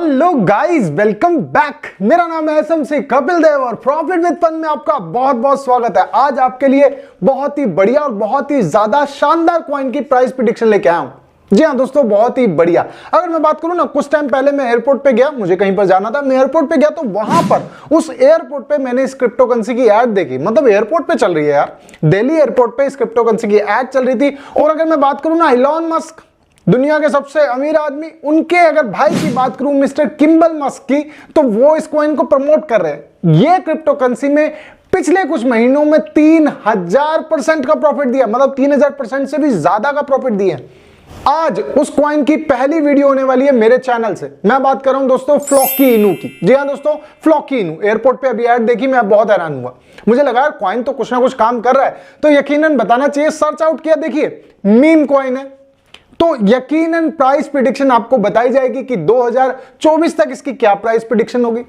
Hello guys, welcome back. मेरा नाम है एसएम से कपिल देव और प्रॉफिट विद फन में आपका बहुत बहुत स्वागत है। आज आपके लिए बहुत ही बढ़िया और बहुत ही ज्यादा शानदार कॉइन की प्राइस प्रेडिक्शन लेके आया हूं। जी हाँ दोस्तों, बहुत ही बढ़िया। अगर मैं बात करूं ना, कुछ टाइम पहले मैं एयरपोर्ट पे गया, मुझे कहीं पर जाना था, मैं एयरपोर्ट पे गया तो वहां पर उस एयरपोर्ट पे मैंने इस क्रिप्टो करेंसी की एड देखी। मतलब एयरपोर्ट पे चल रही है यार, दिल्ली एयरपोर्ट पे इस क्रिप्टो करेंसी की एड चल रही थी। और अगर मैं बात करूं ना, इलॉन मस्क दुनिया के सबसे अमीर आदमी, उनके अगर भाई की बात करूं मिस्टर किम्बल मस्क की, तो वो इस कॉइन को प्रमोट कर रहे हैं। ये क्रिप्टो करेंसी में पिछले कुछ महीनों में 3000% का प्रॉफिट दिया, मतलब 3000% से भी ज्यादा का प्रॉफिट दिया। आज उस कॉइन की पहली वीडियो होने वाली है मेरे चैनल से। मैं बात कर रहा हूं दोस्तों फ्लॉकी इनू की। जी हाँ दोस्तों, फ्लॉकी इनू। एयरपोर्ट पे अभी ऐड देखी, मैं बहुत हैरान हुआ। मुझे लगा यार कॉइन तो कुछ ना कुछ काम कर रहा है, तो यकीनन बताना चाहिए। सर्च आउट किया, देखिए मीम कॉइन है, तो यकीनन प्राइस प्रेडिक्शन आपको बताई जाएगी कि 2024 तक इसकी क्या प्राइस प्रेडिक्शन होगी,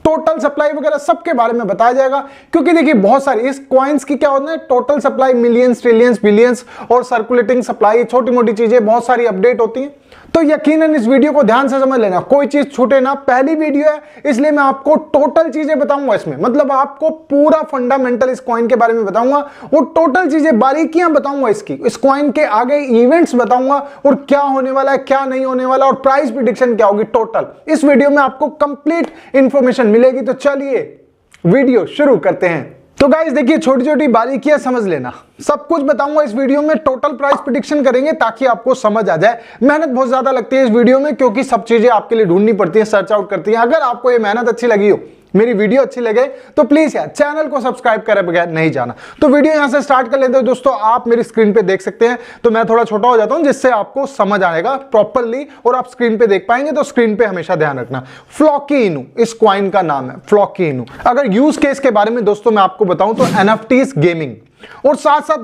टोटल सप्लाई वगैरह सबके बारे में बताया जाएगा। क्योंकि देखिए बहुत सारी इस कॉइन्स की क्या होता है, total supply millions, trillions, billions और सर्कुलेटिंग सप्लाई, छोटी मोटी चीजें बहुत सारी अपडेट होती हैं। तो यकीनन इस वीडियो को ध्यान से समझ लेना, कोई चीज छूटे ना। पहली वीडियो है इसलिए मैं आपको टोटल चीजें बताऊंगा इसमें, मतलब आपको पूरा फंडामेंटल इस कॉइन के बारे में बताऊंगा और टोटल चीजें, बारीकियां बताऊंगा इसकी, इस कॉइन के आगे इवेंट्स बताऊंगा और क्या होने वाला है, क्या नहीं होने वाला और प्राइस प्रेडिक्शन क्या होगी टोटल। इस वीडियो में आपको कंप्लीट इंफॉर्मेशन मिलेगी। तो चलिए वीडियो शुरू करते हैं। तो गाइस देखिए, छोटी छोटी बारीकियां समझ लेना, सब कुछ बताऊंगा इस वीडियो में। टोटल प्राइस प्रेडिक्शन करेंगे ताकि आपको समझ आ जाए। मेहनत बहुत ज्यादा लगती है इस वीडियो में, क्योंकि सब चीजें आपके लिए ढूंढनी पड़ती है, सर्च आउट करती है। अगर आपको ये मेहनत अच्छी लगी हो, मेरी वीडियो अच्छी लगे, तो प्लीज यार चैनल को सब्सक्राइब करे बगैर नहीं जाना। तो वीडियो यहां से स्टार्ट कर लेते हैं दोस्तों। आप मेरी स्क्रीन पे देख सकते हैं, तो मैं थोड़ा छोटा हो जाता हूं जिससे आपको समझ आएगा प्रॉपरली और आप स्क्रीन पे देख पाएंगे। तो स्क्रीन पे हमेशा ध्यान रखना, फ्लॉकी इनू इस कॉइन का नाम है, फ्लॉकी इनू। अगर यूज केस के बारे में दोस्तों मैं आपको बताऊं तो एनएफटीज, गेमिंग और साथ साथ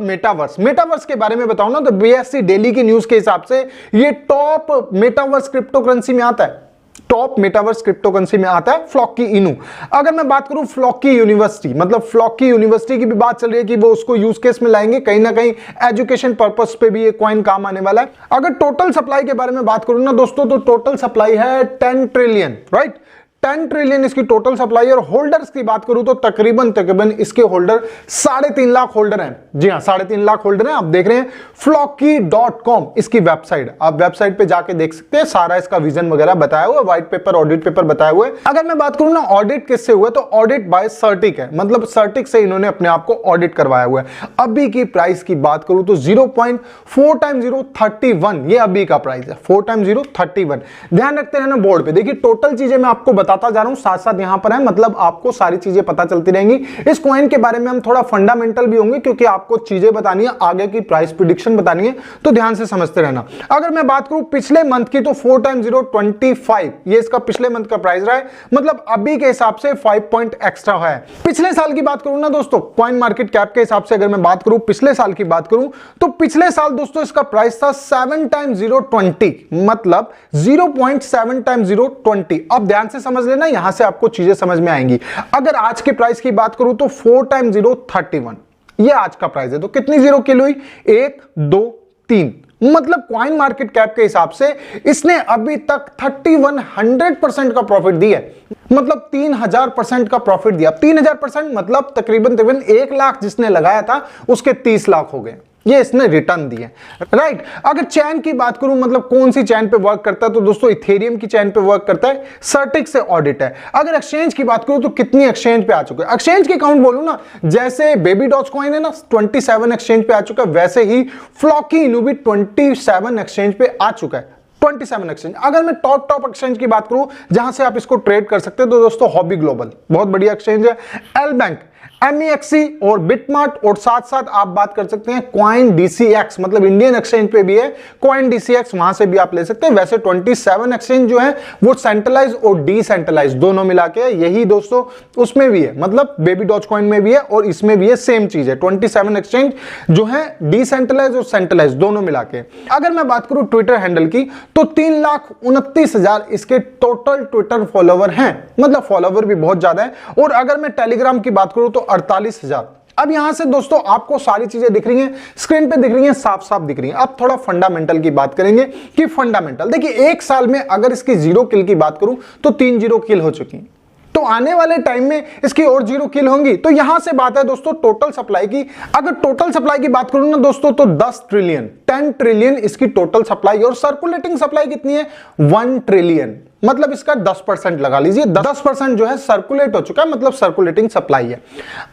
मेटावर्स के बारे में बताऊं ना, तो बीएससी डेली की न्यूज के हिसाब से ये टॉप मेटावर्स क्रिप्टो करेंसी में आता है, टॉप मेटावर्स क्रिप्टो करेंसी में आता है फ्लॉकी इनू। अगर मैं बात करूं फ्लॉकी यूनिवर्सिटी, मतलब फ्लॉकी यूनिवर्सिटी की भी बात चल रही है कि वो उसको यूज केस में लाएंगे, कहीं ना कहीं एजुकेशन पर्पस पे भी ये कॉइन काम आने वाला है। अगर टोटल सप्लाई के बारे में बात करूं ना दोस्तों, तो टोटल सप्लाई है 10 ट्रिलियन, राइट, 10 ट्रिलियन इसकी टोटल सप्लाई। और होल्डर्स की बात करूं तो तकरीबन इसके होल्डर 3.5 लाख होल्डर हैं। जी हां, 3.5 लाख होल्डर हैं। आप देख रहे हैं flocky.com इसकी वेबसाइट, आप वेबसाइट पे जाके देख सकते हैं, सारा इसका विजन वगैरह बताया हुआ है, व्हाइट पेपर, ऑडिट पेपर बताया हुआ है। अगर मैं बात करूं ना ऑडिट किससे हुआ, तो ऑडिट बाय सर्टिक है, मतलब सर्टिक से इन्होंने अपने आप को ऑडिट करवाया हुआ है। अभी की प्राइस की बात करूं तो 0.4 टाइम 031, ये अभी का प्राइस है, 4 टाइम 031। ध्यान रखते रहना बोर्ड पे। देखिए टोटल चीजें मैं आपको बताता जा रहा हूं, साथ साथ यहां पर है, मतलब आपको सारी चीजें पता चलती रहेंगी। इस कॉइन के बारे में हम थोड़ा फंडामेंटल भी होंगे, क्योंकि आपको चीजें बतानी है, आगे की प्राइस प्रेडिक्शन बतानी है, तो ध्यान से समझते रहना। अगर मैं बात करूं पिछले मंथ की, तो 4 टाइम 025 ये इसका पिछले मंथ का प्राइस रहा है, मतलब अभी के हिसाब से 5 पॉइंट एक्स्ट्रा है। पिछले साल की बात करूं ना दोस्तों, कॉइन मार्केट कैप के हिसाब से अगर मैं बात करूं, पिछले साल की बात करूं, तो पिछले साल दोस्तों इसका प्राइस था 7 टाइम 020, मतलब 0.7 टाइम 020। अब ध्यान से समझ लेना, यहां से आपको चीजें समझ में आएंगी। अगर आज के प्राइस की बात करूं तो 4 टाइम 031 ये आज का प्राइस है। तो कितनी जीरो किलो हुई, 1 2 3, मतलब कॉइन मार्केट कैप के हिसाब से इसने अभी तक 3100% का प्रॉफिट दिया है, मतलब 3000% का प्रॉफिट दिया। 3000% मतलब तकरीबन 1 लाख जिसने लगाया था उसके 30 लाख हो गए, ये इसने रिटर्न दिए, राइट। अगर चैन की बात करूं, मतलब कौन सी चैन पे वर्क करता है, तो दोस्तों इथेरियम की चैन पे वर्क करता है, सर्टिक से ऑडिट है। अगर एक्सचेंज की बात करूं तो कितनी एक्सचेंज पे आ चुके हैं, एक्सचेंज की काउंट बोलूं ना, जैसे बेबी डॉज कॉइन है ना 27 एक्सचेंज पे आ चुका है, वैसे ही फ्लॉकी इनू भी 27 एक्सचेंज पे आ चुका है, 27 एक्सचेंज। अगर मैं टॉप एक्सचेंज की बात करूं जहां से आप इसको ट्रेड कर सकते हैं, तो दोस्तों हॉबी ग्लोबल बहुत बढ़िया एक्सचेंज है, एल बैंक, MEXC और बिटमार्ट, और साथ साथ आप बात कर सकते हैं कॉइन DCX, मतलब इंडियन एक्सचेंज पे भी है कॉइन DCX, वहां से भी आप ले सकते हैं। वैसे 27 एक्सचेंज जो है वो सेंट्रलाइज और डिसेंट्रलाइज दोनों मिला के, यही दोस्तों उसमें भी है, मतलब बेबी डॉज कॉइन में भी है और इसमें भी है, सेम चीज है। 27 एक्सचेंज जो है डिसेंट्रलाइज और सेंट्रलाइज दोनों मिला के। अगर मैं बात करूं ट्विटर हैंडल की, तो 3,29,000 इसके टोटल ट्विटर फॉलोवर हैं, मतलब फॉलोवर भी बहुत ज्यादा है। और अगर मैं टेलीग्राम की बात करूं तो 48,000 अब यहां से दोस्तों आपको सारी चीजें दिख रही हैं, स्क्रीन पे दिख रही हैं, साफ साफ दिख रही हैं। अब थोड़ा फंडामेंटल की बात करेंगे कि फंडामेंटल देखिए, एक साल में अगर इसकी 0 किल की बात करूं तो 3 0 किल हो चुकी हैं, तो आने वाले टाइम में इसकी और 0 किल होंगी। तो यहां से बात है दोस्तों टोटल सप्लाई की। अगर टोटल सप्लाई की बात करूं ना दोस्तों तो 10 ट्रिलियन इसकी टोटल सप्लाई, और सर्कुलेटिंग सप्लाई कितनी है 1 ट्रिलियन, मतलब इसका 10% लगा लीजिए, 10% जो है सर्कुलेट हो चुका है, मतलब सर्कुलेटिंग सप्लाई है।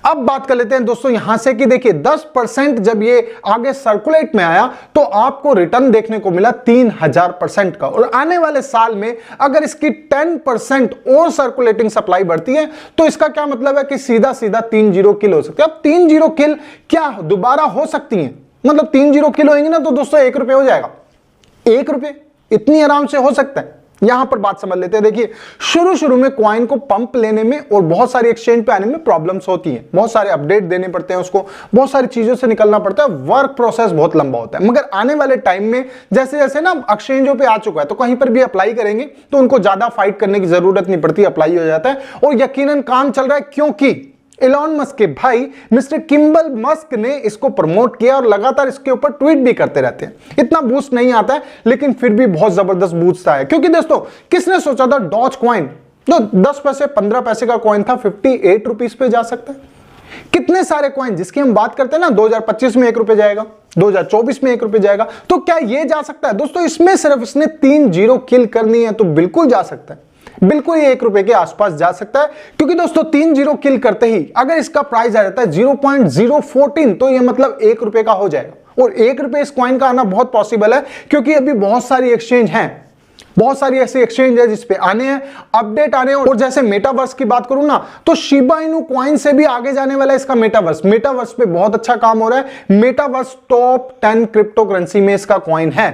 अब बात कर लेते हैं दोस्तों यहां से कि देखिए 10% जब ये आगे सर्कुलेट में आया तो आपको रिटर्न देखने को मिला 3000% का, और आने वाले साल में अगर इसकी 10% और सर्कुलेटिंग सप्लाई बढ़ती है तो इसका क्या मतलब है कि सीधा सीधा 3 0 किल हो सकते हैं। अब 3 0 किल क्या दोबारा हो सकती है, मतलब 3 0 किल होंगे ना तो दोस्तों 1 रुपये हो जाएगा, 1 रुपये इतनी आराम से हो सकता है। यहां पर बात समझ लेते हैं। देखिए शुरू में कॉइन को पंप लेने में और बहुत सारी एक्सचेंज पे आने में प्रॉब्लम्स होती हैं, बहुत सारे अपडेट देने पड़ते हैं उसको, बहुत सारी चीजों से निकलना पड़ता है, वर्क प्रोसेस बहुत लंबा होता है। मगर आने वाले टाइम में जैसे जैसे ना एक्सचेंजों पे आ चुका है तो कहीं पर भी अप्लाई करेंगे तो उनको ज्यादा फाइट करने की जरूरत नहीं पड़ती, अप्लाई हो जाता है और यकीनन काम चल रहा है, क्योंकि एलॉन मस्क के भाई मिस्टर किम्बल मस्क ने इसको प्रमोट किया और लगातार इसके ऊपर ट्वीट भी करते रहते हैं। इतना बूस्ट नहीं आता है लेकिन फिर भी बहुत जबरदस्त बूस्ट है, क्योंकि दोस्तों किसने सोचा था डॉज कॉइन जो 10 पैसे 15 पैसे का कॉइन था 58 रुपीज पे जा सकता है। कितने सारे कॉइन जिसकी हम बात करते हैं ना 2025 में 1 रुपए जाएगा, 2024 में 1 रुपए जाएगा, तो क्या ये जा सकता है दोस्तों? इसमें सिर्फ इसने 3 0 किल करनी है तो बिल्कुल जा सकता है, बिल्कुल ये 1 रुपए के आसपास जा सकता है, क्योंकि दोस्तों 3 0 किल करते ही अगर इसका प्राइस आ जाता है 0.014 तो ये मतलब 1 रुपए का हो जाएगा, और 1 रुपए इस कॉइन का आना बहुत पॉसिबल है, क्योंकि अभी बहुत सारी एक्सचेंज हैं, बहुत सारी ऐसी एक्सचेंज है जिसपे आने हैं, अपडेट आने हैं। और जैसे मेटावर्स की बात करूं ना तो शिबा इनू कॉइन से भी आगे जाने वाला है इसका मेटावर्स पे बहुत अच्छा काम हो रहा है। मेटावर्स टॉप 10 क्रिप्टो करेंसी में इसका कॉइन है,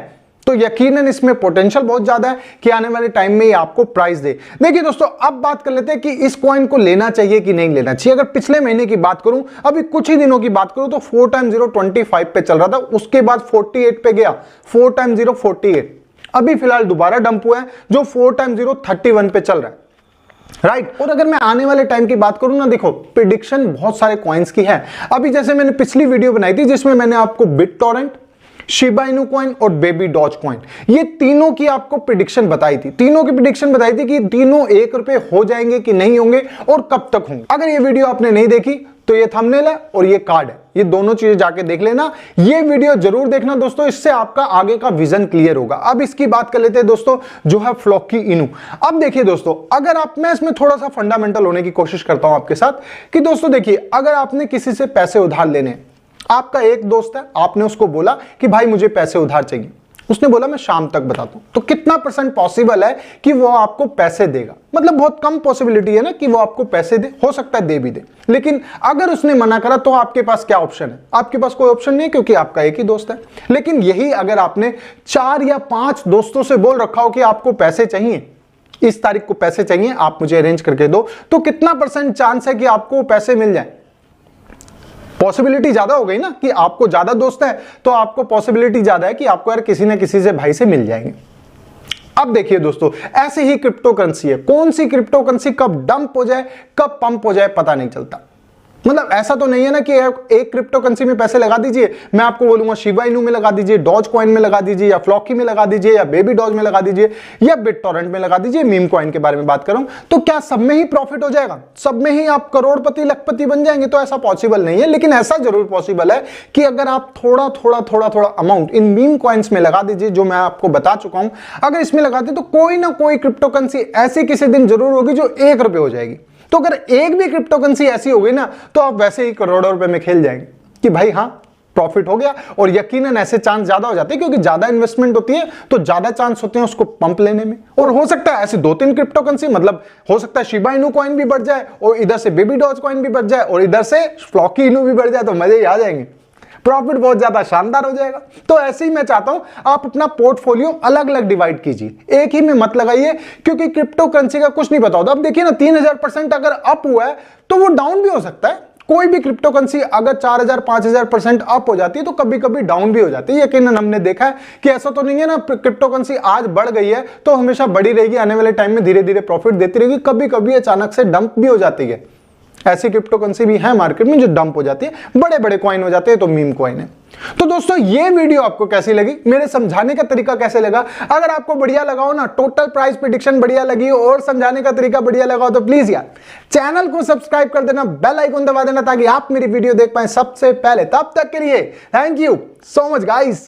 तो यकीनन इसमें पोटेंशियल बहुत ज्यादा है कि आने वाले टाइम में ये आपको प्राइस दे। देखिए दोस्तों अब बात कर लेते हैं कि इस कॉइन को लेना चाहिए कि नहीं लेना चाहिए। अगर पिछले महीने की बात करूं, अभी कुछ ही दिनों की बात करूं तो 4 टाइम 0 25 पे चल रहा था, उसके बाद 48 पे गया, 4 टाइम 0 48, अभी फिलहाल दोबारा डंप हुआ है जो 4 टाइम 0 31 पे चल रहा है, राइट। और अगर मैं आने वाले टाइम की बात करूं ना, देखो प्रिडिक्शन बहुत सारे कॉइन्स की है। अभी जैसे मैंने पिछली वीडियो बनाई थी जिसमें मैंने आपको बिटटॉरेंट, शिबा इनू कॉइन और बेबी डॉज कॉइन, ये तीनों की आपको प्रिडिक्शन बताई थी, तीनों की प्रिडिक्शन बताई थी कि तीनों 1 रुपए हो जाएंगे कि नहीं होंगे और कब तक होंगे। अगर ये वीडियो आपने नहीं देखी तो ये थंबनेल है और ये कार्ड है, ये दोनों चीजें जाके देख लेना, ये वीडियो जरूर देखना दोस्तों, इससे आपका आगे का विजन क्लियर होगा। अब इसकी बात कर लेते हैं दोस्तों जो है फ्लॉकी इनू। अब देखिए दोस्तों, अगर आप, मैं इसमें थोड़ा सा फंडामेंटल होने की कोशिश करता हूं आपके साथ कि दोस्तों देखिए, अगर आपने किसी से पैसे उधार लेने, आपका एक दोस्त है, आपने उसको बोला कि भाई मुझे पैसे उधार चाहिए, उसने बोला मैं शाम तक बताता हूं, तो कितना % पॉसिबल है कि वो आपको पैसे देगा? मतलब बहुत कम पॉसिबिलिटी है ना कि वो आपको पैसे दे, हो सकता है दे भी दे, लेकिन अगर उसने मना करा तो आपके पास क्या ऑप्शन है? आपके पास कोई ऑप्शन नहीं है, क्योंकि आपका एक ही दोस्त है। लेकिन यही अगर आपने 4 या 5 दोस्तों से बोल रखा हो कि आपको पैसे चाहिए, इस तारीख को पैसे चाहिए, आप मुझे अरेंज करके दो, तो कितना % चांस है कि आपको पैसे मिल जाए? पॉसिबिलिटी ज्यादा हो गई ना, कि आपको ज्यादा दोस्त है तो आपको पॉसिबिलिटी ज्यादा है कि आपको यार किसी ना किसी से भाई से मिल जाएंगे। अब देखिए दोस्तों, ऐसे ही क्रिप्टो करेंसी है, कौन सी क्रिप्टो करेंसी कब डंप हो जाए कब पंप हो जाए पता नहीं चलता। मतलब ऐसा तो नहीं है ना कि एक क्रिप्टो करेंसी में पैसे लगा दीजिए, मैं आपको बोलूंगा शिबा इनू में लगा दीजिए, डॉज कॉइन में लगा दीजिए, या फ्लॉकी में लगा दीजिए, या बेबी डॉज में लगा दीजिए, या बिटटॉरेंट में लगा दीजिए, मीम कॉइन के बारे में बात करूं, तो क्या सब में ही प्रॉफिट हो जाएगा? सब में ही आप करोड़पति लखपति बन जाएंगे? तो ऐसा पॉसिबल नहीं है, लेकिन ऐसा जरूर पॉसिबल है कि अगर आप थोड़ा थोड़ा अमाउंट इन मीम कॉइन्स में लगा दीजिए, जो मैं आपको बता चुका हूं, अगर इसमें लगाते तो कोई ना कोई क्रिप्टो करेंसी ऐसी किसी दिन जरूर होगी जो 1 रुपए हो जाएगी। तो अगर एक भी क्रिप्टो करेंसी ऐसी हो गई ना तो आप वैसे ही करोड़ों रुपए में खेल जाएंगे कि भाई हाँ प्रॉफिट हो गया। और यकीनन ऐसे चांस ज्यादा हो जाते हैं, क्योंकि ज्यादा इन्वेस्टमेंट होती है तो ज्यादा चांस होते हैं उसको पंप लेने में। और हो सकता है ऐसे 2-3 क्रिप्टो करेंसी, मतलब हो सकता है शिबा इनू कॉइन भी बढ़ जाए और इधर से बेबी डॉज कॉइन भी बढ़ जाए और इधर से फ्लॉकी इनू भी बढ़ जाए, तो मजे ही आ जाएंगे, प्रॉफिट बहुत ज्यादा शानदार हो जाएगा। तो ऐसे ही मैं चाहता हूं आप अपना पोर्टफोलियो अलग अलग डिवाइड कीजिए, एक ही में मत लगाइए, क्योंकि क्रिप्टो करेंसी का कुछ नहीं पता होता। अब देखिए ना 3000% अगर अप हुआ है तो वो डाउन भी हो सकता है। कोई भी क्रिप्टो करेंसी अगर 4000-5000% अप हो जाती है तो कभी कभी डाउन भी हो जाती है। यकीनन हमने देखा है कि ऐसा तो नहीं है ना क्रिप्टो करेंसी आज बढ़ गई है तो हमेशा बढ़ी रहेगी, आने वाले टाइम में धीरे धीरे प्रॉफिट देती रहेगी, कभी कभी अचानक से डंप भी हो जाती है। ऐसी क्रिप्टो करेंसी भी है मार्केट में जो डंप हो जाती है, बड़े बड़े कॉइन हो जाते हैं, तो मीम कॉइन है। तो दोस्तों ये वीडियो आपको कैसी लगी, मेरे समझाने का तरीका कैसे लगा? अगर आपको बढ़िया लगा हो ना, टोटल प्राइस प्रेडिक्शन बढ़िया लगी हो और समझाने का तरीका बढ़िया लगा हो, तो प्लीज यार चैनल को सब्सक्राइब कर देना, बेल आइकन दबा देना ताकि आप मेरी वीडियो देख पाए सबसे पहले। तब तक के लिए thank you so much guys.